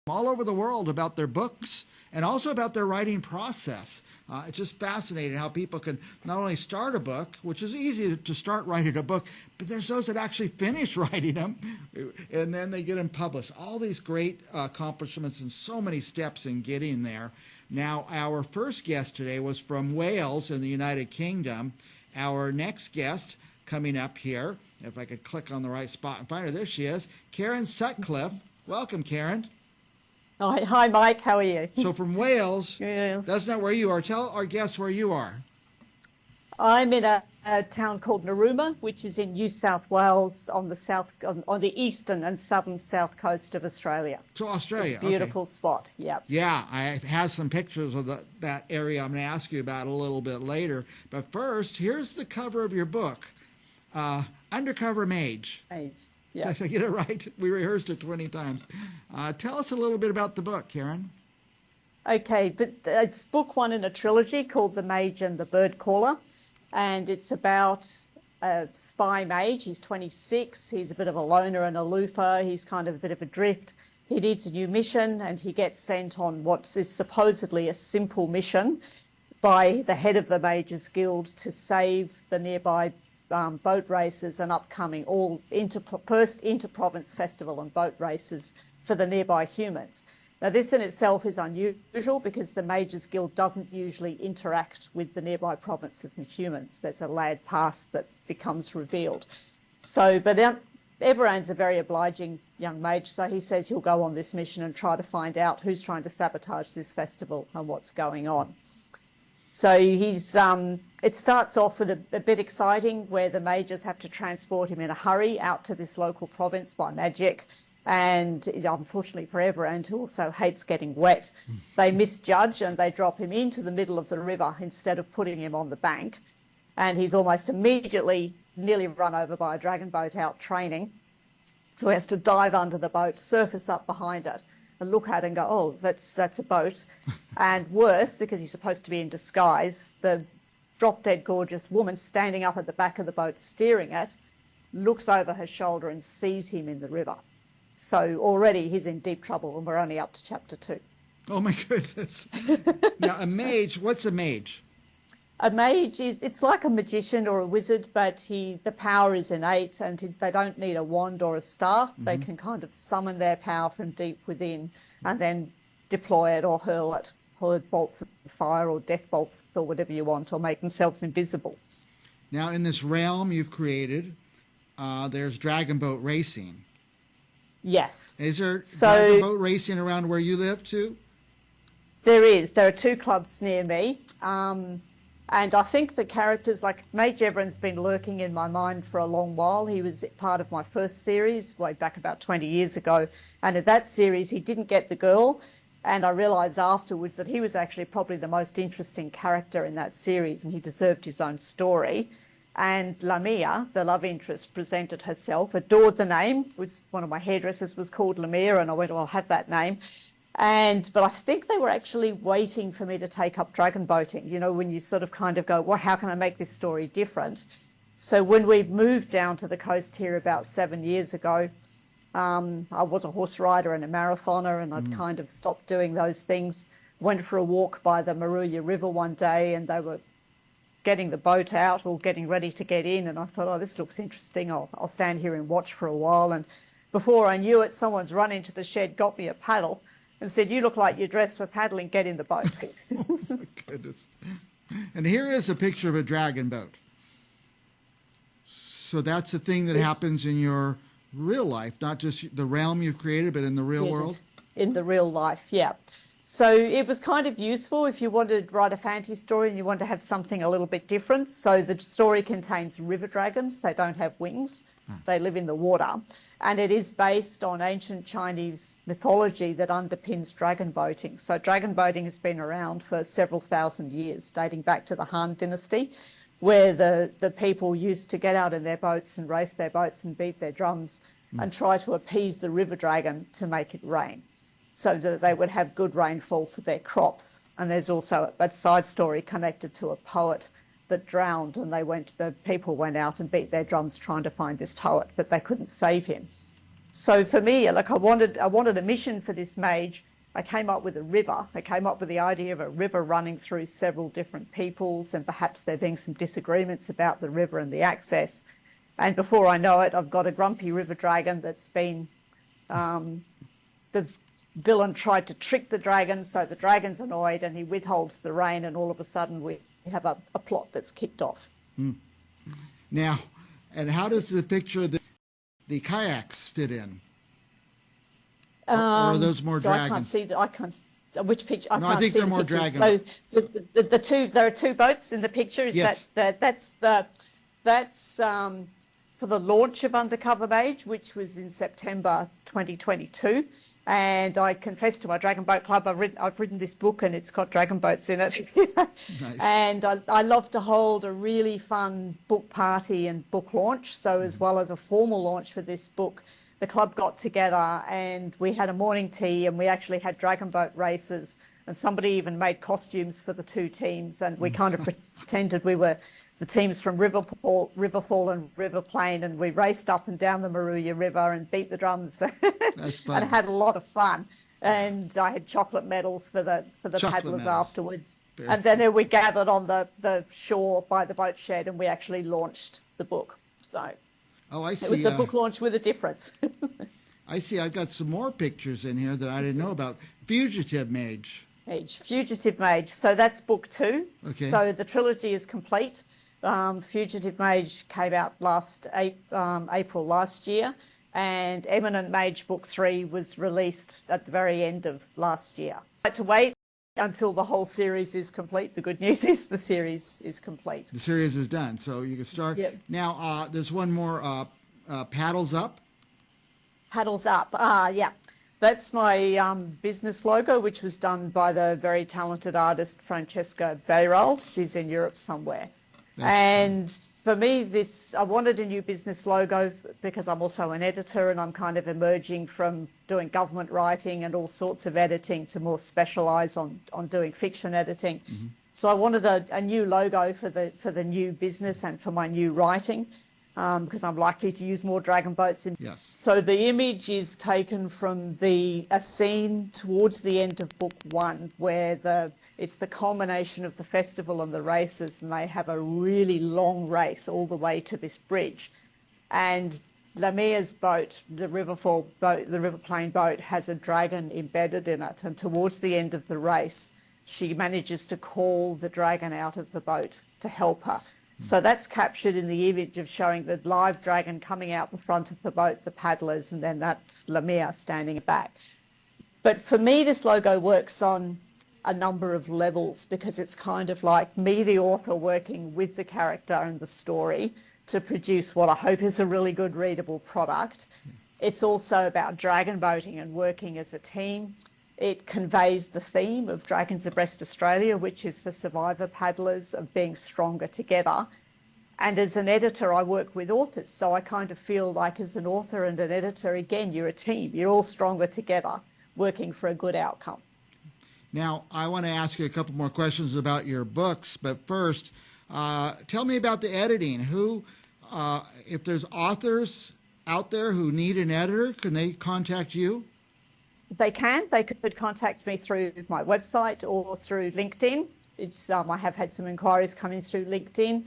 all over the world about their books and also about their writing process. It's just fascinating how people can not only start a book, which is easy to start writing a book, but there's those that actually finish writing them and then they get them published. All these great accomplishments and so many steps in getting there. Now, our first guest today was from Wales in the United Kingdom. Our next guest coming up here, if I could click on the right spot and find her, there she is, Kaaren Sutcliffe. Welcome, Kaaren. Oh, hi, Mike. How are you? So from Wales, Yeah. That's not where you are. Tell our guests where you are. I'm in a town called Narooma, which is in New South Wales on the eastern and southern south coast of Australia. So Australia, it's a beautiful spot. Yeah. Yeah, I have some pictures of that area I'm going to ask you about a little bit later. But first, here's the cover of your book, Undercover Mage. Mage. Yeah. Did I get it right? We rehearsed it 20 times. Tell us a little bit about the book, Kaaren. Okay, but it's book one in a trilogy called The Mage and the Bird Caller, and it's about a spy mage. He's 26. He's a bit of a loner and a loofer. He's kind of a bit of a drift. He needs a new mission, and he gets sent on what is supposedly a simple mission by the head of the Mages Guild to save the nearby boat races and upcoming first inter-province festival and boat races for the nearby humans. Now, this in itself is unusual because the Mages Guild doesn't usually interact with the nearby provinces and humans. There's a layered past that becomes revealed. So, but Everand's a very obliging young mage, so he says he'll go on this mission and try to find out who's trying to sabotage this festival and what's going on. So it starts off with a bit exciting where the mages have to transport him in a hurry out to this local province by magic. And unfortunately for Everand, who also hates getting wet, they misjudge and they drop him into the middle of the river instead of putting him on the bank. And he's almost immediately nearly run over by a dragon boat out training. So he has to dive under the boat, surface up behind it, and look at it and go, oh, that's a boat. And worse, because he's supposed to be in disguise, the drop-dead gorgeous woman standing up at the back of the boat steering it looks over her shoulder and sees him in the river. So already he's in deep trouble, and we're only up to chapter 2. Oh, my goodness. Now, a mage, what's a mage? A mage it's like a magician or a wizard, but the power is innate, and they don't need a wand or a staff. Mm-hmm. They can kind of summon their power from deep within and then deploy it or hurl it, bolts of fire or death bolts or whatever you want, or make themselves invisible. Now, in this realm you've created, there's dragon boat racing. Yes. Is there dragon boat racing around where you live too? There is. There are 2 clubs near me. And I think the characters, like Mage Everand's been lurking in my mind for a long while. He was part of my first series way back about 20 years ago. And in that series, he didn't get the girl. And I realised afterwards that he was actually probably the most interesting character in that series, and he deserved his own story. And Lamia, the love interest, presented herself, adored the name. One of my hairdressers was called Lamia, and I went, well, I'll have that name. But I think they were actually waiting for me to take up dragon boating, you know, when you sort of kind of go, well, how can I make this story different? So when we moved down to the coast here about 7 years ago, I was a horse rider and a marathoner, and I'd kind of stopped doing those things. Went for a walk by the Maruya River one day, and they were getting the boat out or getting ready to get in, and I thought, oh, this looks interesting. I'll stand here and watch for a while. And before I knew it, someone's run into the shed, got me a paddle, and said, you look like you're dressed for paddling, get in the boat. Oh, my goodness. And here is a picture of a dragon boat. So that's a thing that happens in your real life, not just the realm you've created, but in the real world? In the real life, yeah. So it was kind of useful if you wanted to write a fantasy story and you want to have something a little bit different. So the story contains river dragons. They don't have wings. They live in the water. And it is based on ancient Chinese mythology that underpins dragon boating. So dragon boating has been around for several thousand years, dating back to the Han Dynasty, where the people used to get out in their boats and race their boats and beat their drums and try to appease the river dragon to make it rain, so that they would have good rainfall for their crops. And there's also a side story connected to a poet that drowned, and the people went out and beat their drums trying to find this poet, but they couldn't save him. So for me, like I wanted a mission for this mage. I came up with a river. I came up with the idea of a river running through several different peoples, and perhaps there being some disagreements about the river and the access. And before I know it, I've got a grumpy river dragon that's been, the villain tried to trick the dragon, so the dragon's annoyed and he withholds the rain, and all of a sudden we have a plot that's kicked off. Now, and how does the picture of the kayaks fit in? Or are those more dragons? I can't see that. I can't. Which picture? I think they're more dragons. So the two, there are two boats in the picture. Yes. That's for the launch of Undercover Mage, which was in September 2022. And I confessed to my Dragon Boat Club, I've written this book and it's got dragon boats in it. Nice. And I love to hold a really fun book party and book launch. So as well as a formal launch for this book, the club got together and we had a morning tea and we actually had dragon boat races, and somebody even made costumes for the two teams, and we kind of pretended we were the teams from Riverfall and River Plain, and we raced up and down the Maruya River and beat the drums. That's fun. And had a lot of fun. And I had chocolate medals for the paddlers afterwards. And then we gathered on the shore by the boat shed and we actually launched the book. So I see. It was a book launch with a difference. I see. I've got some more pictures in here that I didn't know about. Fugitive Mage. Fugitive Mage. So that's book 2. Okay. So the trilogy is complete. Fugitive Mage came out April last year, and Eminent Mage book 3 was released at the very end of last year. I had to wait until the whole series is complete. The good news is the series is complete. The series is done, so you can start. Yep. Now, there's one more, Paddles Up. Paddles Up, yeah. That's my business logo, which was done by the very talented artist Francesca Beirald. She's in Europe somewhere. And for me, I wanted a new business logo because I'm also an editor and I'm kind of emerging from doing government writing and all sorts of editing to more specialise on doing fiction editing. Mm-hmm. So I wanted a new logo for the new business and for my new writing, because I'm likely to use more dragon boats. Yes. So the image is taken from a scene towards the end of book 1 where it's the culmination of the festival and the races, and they have a really long race all the way to this bridge. And Lamia's boat, the Riverfall boat, the River Plain boat, has a dragon embedded in it, and towards the end of the race, she manages to call the dragon out of the boat to help her. So that's captured in the image of showing the live dragon coming out the front of the boat, the paddlers, and then that's Lamia standing back. But for me, this logo works on a number of levels because it's kind of like me, the author, working with the character and the story to produce what I hope is a really good readable product. It's also about dragon boating and working as a team. It conveys the theme of Dragons Abreast Australia, which is for survivor paddlers, of being stronger together. And as an editor, I work with authors, so I kind of feel like as an author and an editor, again, you're a team. You're all stronger together, working for a good outcome. Now, I want to ask you a couple more questions about your books, but first, tell me about the editing. If there's authors out there who need an editor, can they contact you? They can. They could contact me through my website or through LinkedIn. I have had some inquiries coming through LinkedIn.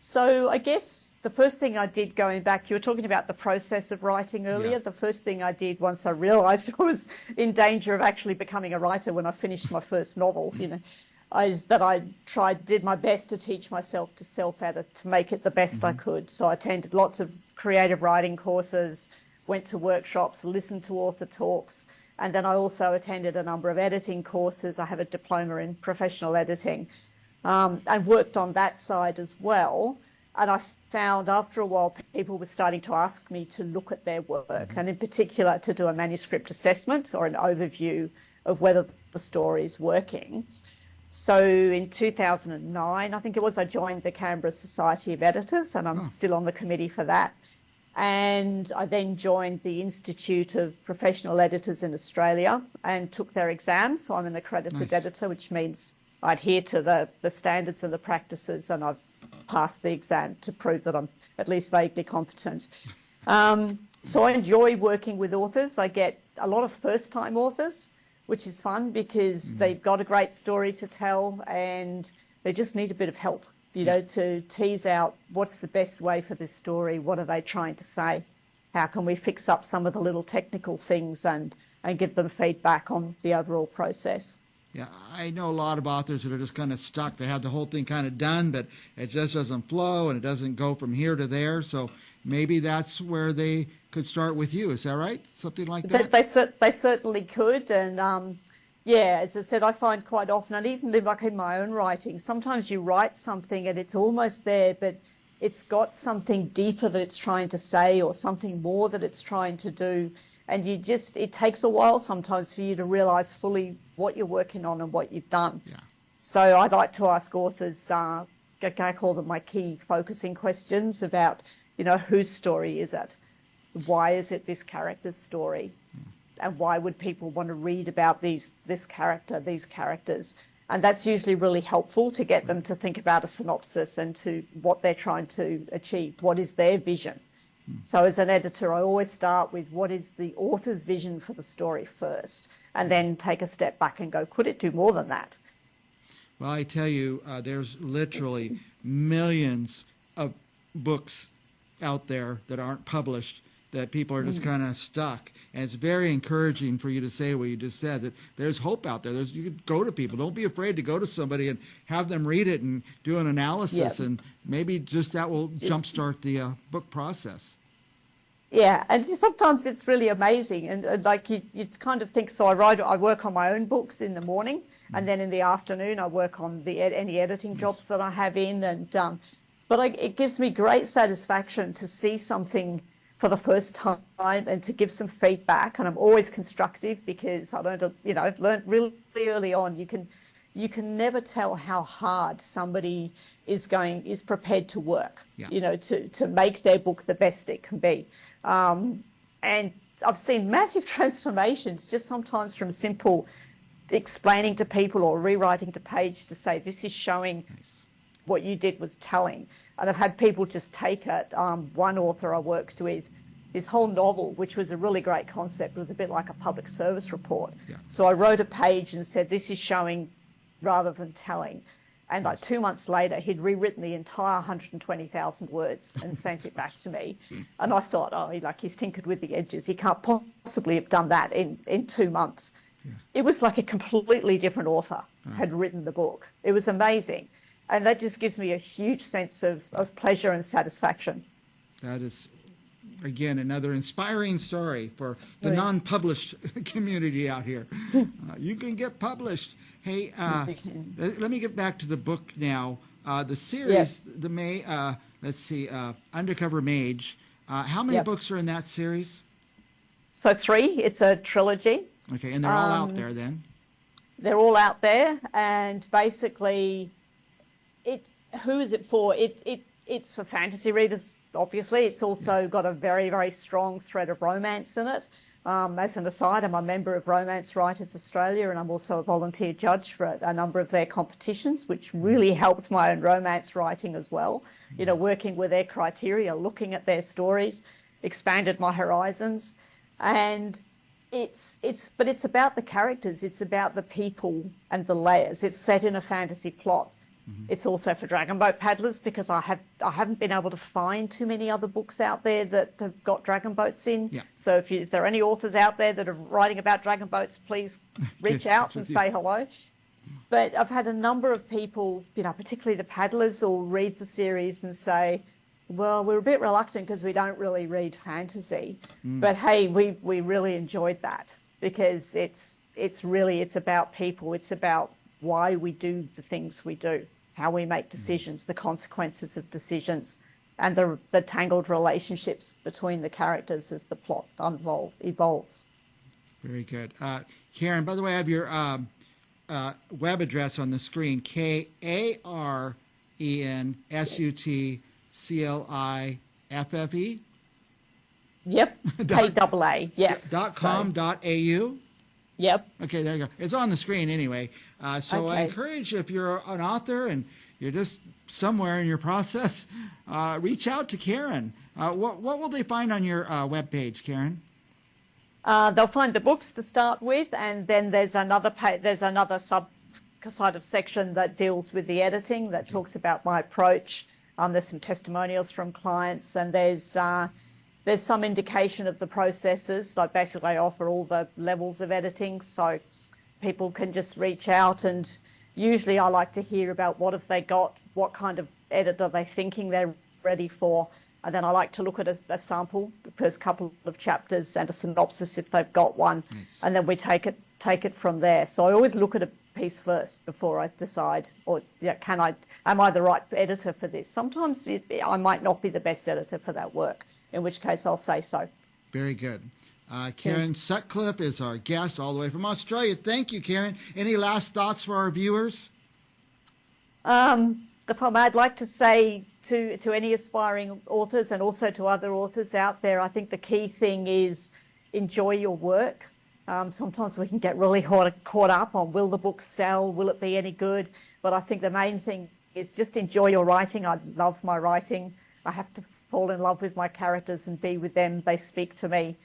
So I guess the first thing I did going back, you were talking about the process of writing earlier. Yeah. The first thing I did once I realised I was in danger of actually becoming a writer when I finished my first novel, is that I did my best to teach myself to self-edit, to make it the best I could. So I attended lots of creative writing courses, went to workshops, listened to author talks, and then I also attended a number of editing courses. I have a diploma in professional editing. And worked on that side as well. And I found after a while people were starting to ask me to look at their work, and in particular to do a manuscript assessment or an overview of whether the story is working. So in 2009, I think it was, I joined the Canberra Society of Editors, and I'm still on the committee for that. And I then joined the Institute of Professional Editors in Australia and took their exams. So I'm an accredited editor, which means I adhere to the standards and the practices, and I've passed the exam to prove that I'm at least vaguely competent. So I enjoy working with authors. I get a lot of first-time authors, which is fun because they've got a great story to tell and they just need a bit of help, you know, to tease out what's the best way for this story, what are they trying to say, how can we fix up some of the little technical things and give them feedback on the overall process. Yeah, I know a lot of authors that are just kind of stuck. They have the whole thing kind of done, but it just doesn't flow and it doesn't go from here to there. So maybe that's where they could start with you. Is that right? Something like that? They certainly could. And yeah, as I said, I find quite often, and even like in my own writing, sometimes you write something and it's almost there, but it's got something deeper that it's trying to say or something more that it's trying to do. And it takes a while sometimes for you to realize fully what you're working on and what you've done. Yeah. So I'd like to ask authors, I call them my key focusing questions about, you know, whose story is it? Why is it this character's story? And why would people want to read about this character, these characters? And that's usually really helpful to get them to think about a synopsis and to what they're trying to achieve. What is their vision? So as an editor, I always start with what is the author's vision for the story first, and then take a step back and go, could it do more than that? Well, I tell you, there's literally millions of books out there that aren't published that people are just kind of stuck. And it's very encouraging for you to say what you just said, that there's hope out there. You can go to people. Don't be afraid to go to somebody and have them read it and do an analysis. And maybe just that will jumpstart the book process. Yeah, and sometimes it's really amazing. And like you kind of think, so I work on my own books in the morning, and then in the afternoon I work on any editing jobs that I have in. And it gives me great satisfaction to see something for the first time and to give some feedback. And I'm always constructive because I learned, I've learned really early on, you can never tell how hard somebody is prepared to work, to make their book the best it can be. And I've seen massive transformations just sometimes from simple explaining to people or rewriting to page to say, this is showing what you did was telling. And I've had people just take it. One author I worked with, his whole novel, which was a really great concept, was a bit like a public service report. Yeah. So I wrote a page and said, this is showing rather than telling. And like 2 months later, he'd rewritten the entire 120,000 words and sent it back to me. And I thought, he's tinkered with the edges. He can't possibly have done that in 2 months. Yeah. It was like a completely different author had written the book. It was amazing. And that just gives me a huge sense of pleasure and satisfaction. That is, again, another inspiring story for the non-published community out here. You can get published. Hey, let me get back to the book now. The series, Undercover Mage. How many books are in that series? So 3. It's a trilogy. Okay, and they're all out there then? They're all out there, and basically, who is it for? It's for fantasy readers, obviously. It's also got a very, very strong thread of romance in it. As an aside, I'm a member of Romance Writers Australia, and I'm also a volunteer judge for a number of their competitions, which really helped my own romance writing as well. Working with their criteria, looking at their stories, expanded my horizons. And it's about the characters. It's about the people and the layers. It's set in a fantasy plot. It's also for dragon boat paddlers because I haven't been able to find too many other books out there that have got dragon boats in. Yeah. So if there are any authors out there that are writing about dragon boats, please reach out and say hello. But I've had a number of people, particularly the paddlers, will read the series and say, well, we're a bit reluctant because we don't really read fantasy. But hey, we really enjoyed that because it's about people. It's about why we do the things we do, how we make decisions, the consequences of decisions, and the tangled relationships between the characters as the plot evolves. Very good. Kaaren, by the way, I have your web address on the screen, KarenSutcliffe. Yep, K-A-A, yes. .com.au? Yep. Okay, there you go. It's on the screen anyway. So I encourage you, if you're an author and you're just somewhere in your process, reach out to Kaaren. What will they find on your webpage, Kaaren? They'll find the books to start with, and then there's another side of section that deals with the editing, that talks about my approach. There's some testimonials from clients, and there's some indication of the processes. So basically I offer all the levels of editing, so people can just reach out, and usually I like to hear about what have they got, what kind of edit are they thinking they're ready for, and then I like to look at a sample, the first couple of chapters, and a synopsis if they've got one. Nice. And then we take it from there. So I always look at a piece first before I decide, or am I the right editor for this? Sometimes I might not be the best editor for that work, in which case I'll say so. Very good. Kaaren Sutcliffe is our guest all the way from Australia. Thank you, Kaaren. Any last thoughts for our viewers? I'd like to say to any aspiring authors, and also to other authors out there, I think the key thing is enjoy your work. Sometimes we can get really caught up on, will the book sell? Will it be any good? But I think the main thing is just enjoy your writing. I love my writing. I have to fall in love with my characters and be with them. They speak to me.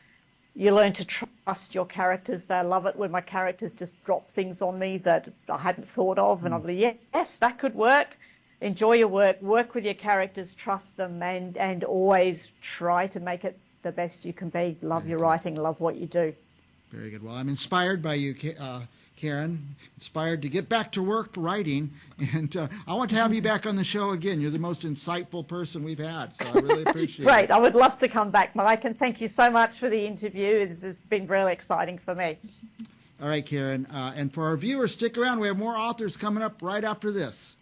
You learn to trust your characters. They love it when my characters just drop things on me that I hadn't thought of. And I'm like, yes, that could work. Enjoy your work. Work with your characters. Trust them. And always try to make it the best you can be. Love your writing. Love what you do. Very good. Well, I'm inspired by you, Kaaren. Inspired to get back to work writing. And I want to have you back on the show again. You're the most insightful person we've had, so I really appreciate it. Great. I would love to come back, Mike, and thank you so much for the interview. This has been really exciting for me. All right, Kaaren. And for our viewers, stick around. We have more authors coming up right after this.